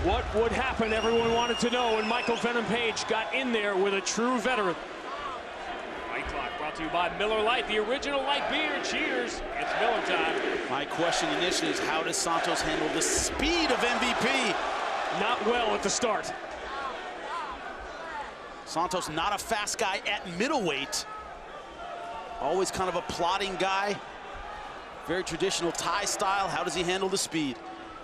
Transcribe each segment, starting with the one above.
What would happen, everyone wanted to know, when Michael Venom Page got in there with a true veteran. Fight Clock brought to you by Miller Lite, the original light beer. Cheers, it's Miller time. My question initially is, how does Santos handle the speed of MVP? Not well at the start. Santos not a fast guy at middleweight. Always kind of a plodding guy. Very traditional Thai style. How does he handle the speed?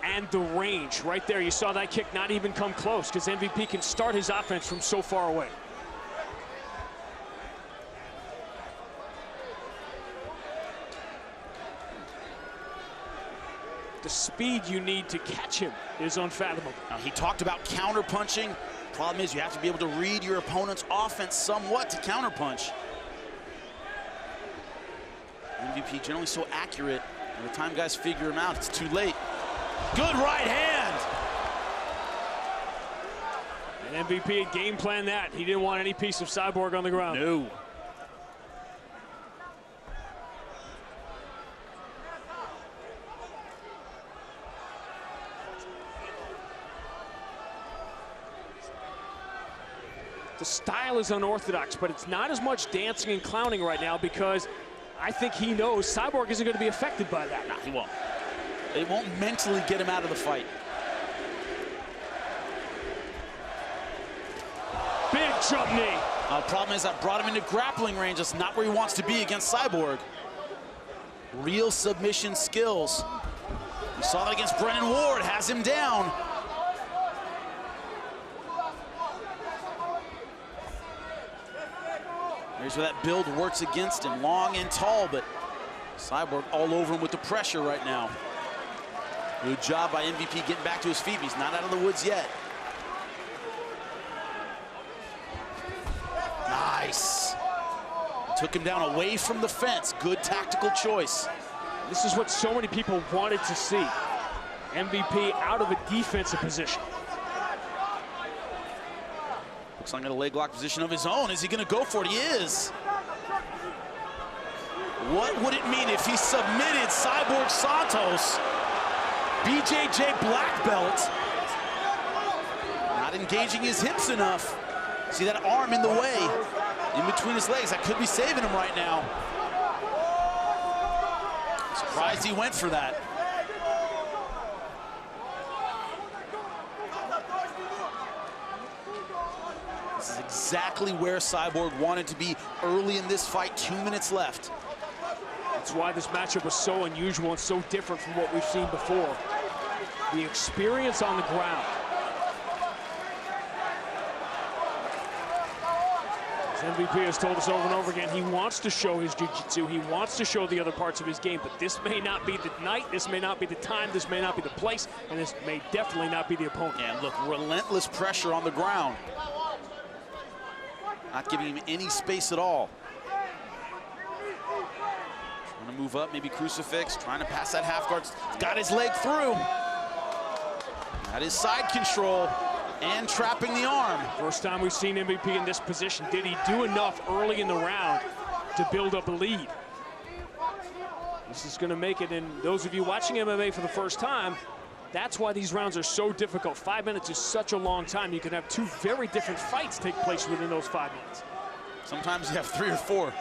And the range right there. You saw that kick not even come close, because MVP can start his offense from so far away. The speed you need to catch him is unfathomable. Now, he talked about counter-punching. Problem is, you have to be able to read your opponent's offense somewhat to counter-punch. MVP generally so accurate. By the time guys figure him out, it's too late. Good right hand. And MVP had game planned that. He didn't want any piece of Cyborg on the ground. No. The style is unorthodox, but it's not as much dancing and clowning right now, because I think he knows Cyborg isn't going to be affected by that. Nah, he won't. It won't mentally get him out of the fight. Big jump knee. Problem is, I brought him into grappling range. That's not where he wants to be against Cyborg. Real submission skills. We saw that against Brennan Ward, has him down. Here's where that build works against him, long and tall, but Cyborg all over him with the pressure right now. Good job by MVP getting back to his feet. He's not out of the woods yet. Nice. Took him down away from the fence. Good tactical choice. This is what so many people wanted to see. MVP out of a defensive position. Looks like in a leg lock position of his own. Is he going to go for it? He is. What would it mean if he submitted Cyborg Santos? BJJ black belt. Not engaging his hips enough. See that arm in the way, in between his legs. That could be saving him right now. Surprised he went for that. This is exactly where Cyborg wanted to be early in this fight. 2 minutes left. That's why this matchup was so unusual and so different from what we've seen before. The experience on the ground. As MVP has told us over and over again, he wants to show his jiu-jitsu, he wants to show the other parts of his game, but this may not be the night, this may not be the time, this may not be the place, and this may definitely not be the opponent. And look, relentless pressure on the ground. Not giving him any space at all. Trying to move up, maybe crucifix, trying to pass that half guard. Got his leg through. Got his side control and trapping the arm. First time we've seen MVP in this position. Did he do enough early in the round to build up a lead? This is going to make it, and those of you watching MMA for the first time, that's why these rounds are so difficult. 5 minutes is such a long time. You can have two very different fights take place within those 5 minutes. Sometimes you have 3 or 4. In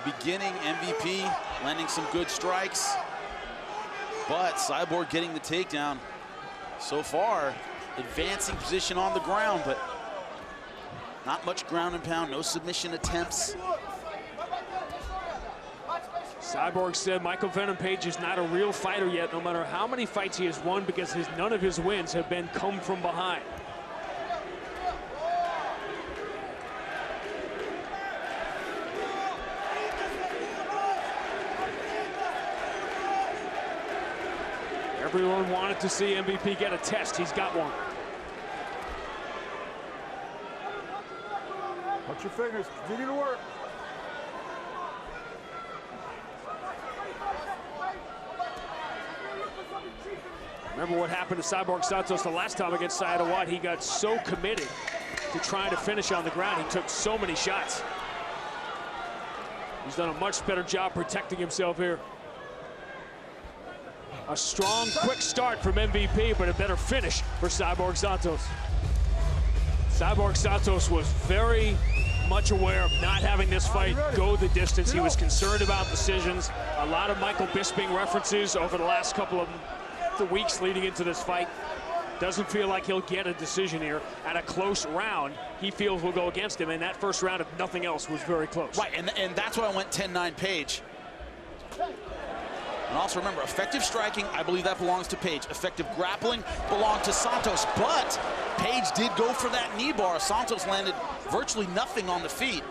the beginning, MVP landing some good strikes, but Cyborg getting the takedown. So far, advancing position on the ground, but not much ground and pound, no submission attempts. Cyborg said Michael Venom Page is not a real fighter yet, no matter how many fights he has won, because none of his wins have been come from behind. Everyone wanted to see MVP get a test. He's got one. Watch your fingers. Continue to work. Remember what happened to Cyborg Santos the last time against Sayed Awad. He got so committed to trying to finish on the ground. He took so many shots. He's done a much better job protecting himself here. A strong, quick start from MVP, but a better finish for Cyborg Santos. Cyborg Santos was very much aware of not having this fight go the distance. He was concerned about decisions. A lot of Michael Bisping references over the last couple of the weeks leading into this fight. Doesn't feel like he'll get a decision here. At a close round, he feels will go against him, and that first round, if nothing else, was very close. Right, and that's why I went 10-9 Page. And also remember, effective striking, I believe that belongs to Page. Effective grappling belonged to Santos, but Page did go for that knee bar. Santos landed virtually nothing on the feet.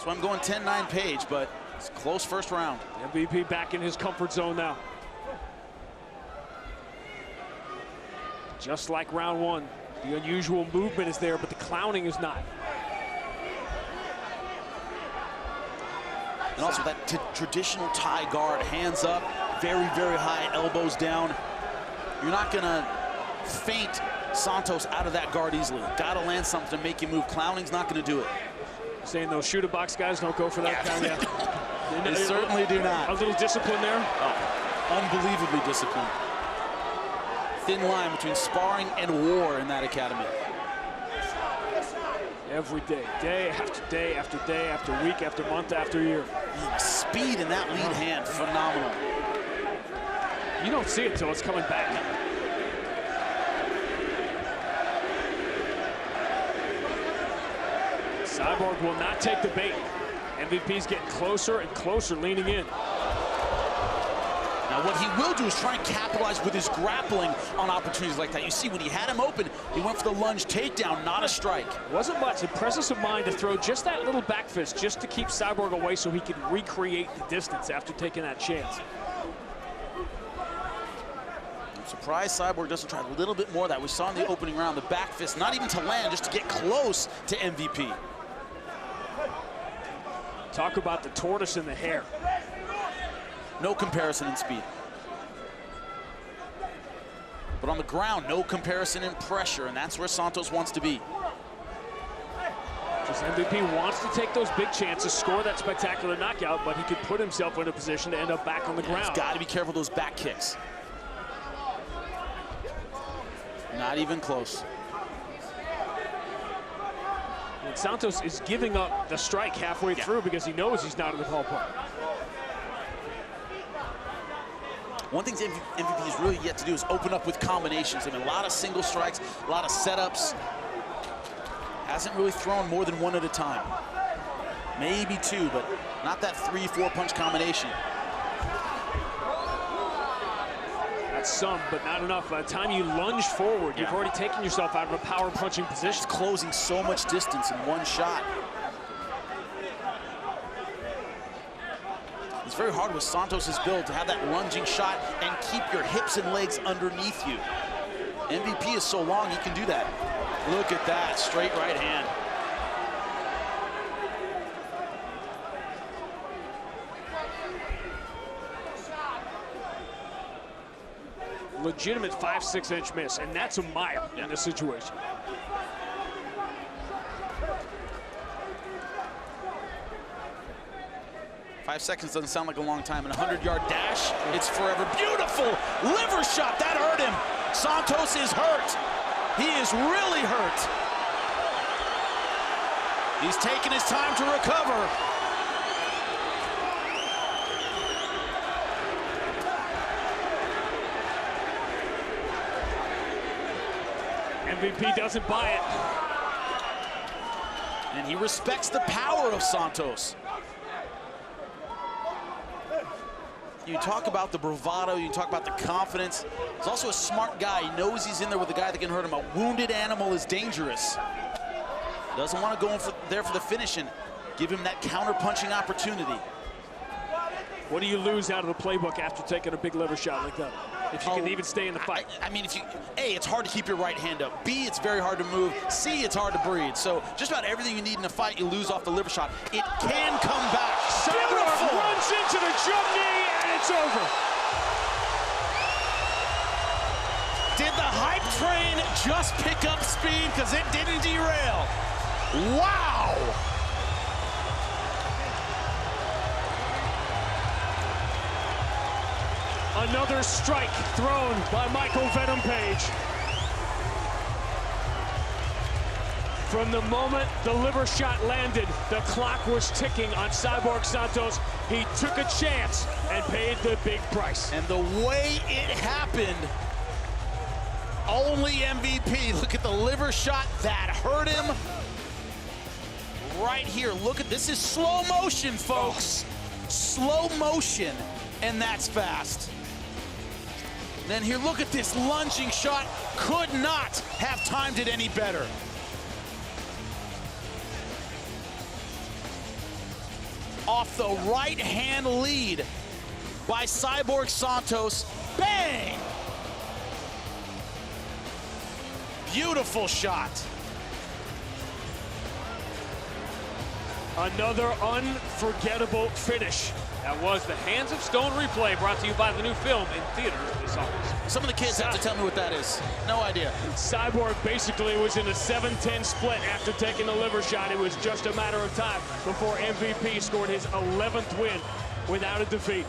So I'm going 10-9 Page, but it's a close first round. MVP back in his comfort zone now. Just like round one, the unusual movement is there, but the clowning is not. And also that traditional Thai guard, hands up, very, very high, elbows down. You're not gonna feint Santos out of that guard easily. Gotta land something to make you move. Clowning's not gonna do it. Saying those shooter box guys don't go for that kind of. They certainly do not. A little discipline there. Oh, unbelievably disciplined. Thin line between sparring and war in that academy. Every day, day after day after day after week after month after year. Speed in that lead hand, phenomenal. You don't see it till it's coming back. Cyborg will not take the bait. MVP's getting closer and closer, leaning in. Now what he will do is try and capitalize with his grappling on opportunities like that. You see, when he had him open, he went for the lunge takedown, not a strike. Wasn't much. Presence of mind to throw just that little back fist just to keep Cyborg away so he could recreate the distance after taking that chance. I'm surprised Cyborg doesn't try a little bit more of that. We saw in the opening round, the back fist, not even to land, just to get close to MVP. Talk about the tortoise in the hare. No comparison in speed. But on the ground, no comparison in pressure, and that's where Santos wants to be. Just MVP wants to take those big chances, score that spectacular knockout, but he could put himself in a position to end up back on the ground. He's got to be careful of those back kicks. Not even close. And Santos is giving up the strike halfway through because he knows he's not in the ballpark. One thing MVP has really yet to do is open up with combinations. I mean, a lot of single strikes, a lot of setups. Hasn't really thrown more than one at a time. Maybe two, but not that 3-4 punch combination. That's some, but not enough. By the time you lunge forward, you've already taken yourself out of a power punching position. He's closing so much distance in one shot. It's very hard with Santos' build to have that lunging shot and keep your hips and legs underneath you. MVP is so long, he can do that. Look at that, straight right hand. Legitimate 5-6 inch miss, and that's a mile in this situation. Five seconds doesn't sound like a long time. In a 100-yard dash, it's forever. Beautiful liver shot, that hurt him. Santos is hurt. He is really hurt. He's taking his time to recover. MVP doesn't buy it. And he respects the power of Santos. You talk about the bravado, you talk about the confidence. He's also a smart guy. He knows he's in there with a guy that can hurt him. A wounded animal is dangerous. Doesn't want to go in there for the finish and give him that counter-punching opportunity. What do you lose out of the playbook after taking a big liver shot like that? If you can even stay in the fight. I mean, A, it's hard to keep your right hand up. B, it's very hard to move. C, it's hard to breathe. So just about everything you need in a fight, you lose off the liver shot. It can come back. Cyborg runs into the jump knee, and it's over. Did the hype train just pick up speed? Because it didn't derail. Wow! Another strike thrown by Michael Venom Page. From the moment the liver shot landed, the clock was ticking on Cyborg Santos. He took a chance and paid the big price. And the way it happened, only MVP. Look at the liver shot that hurt him. Right here, look at this is slow motion, folks. Slow motion, and that's fast. Then here, look at this lunging shot. Could not have timed it any better. Off the right-hand lead by Cyborg Santos. Bang! Beautiful shot. Another unforgettable finish. That was the Hands of Stone replay, brought to you by the new film in theaters this August. Some of the kids have to tell me what that is. No idea. Cyborg basically was in a 7-10 split after taking the liver shot. It was just a matter of time before MVP scored his 11th win without a defeat.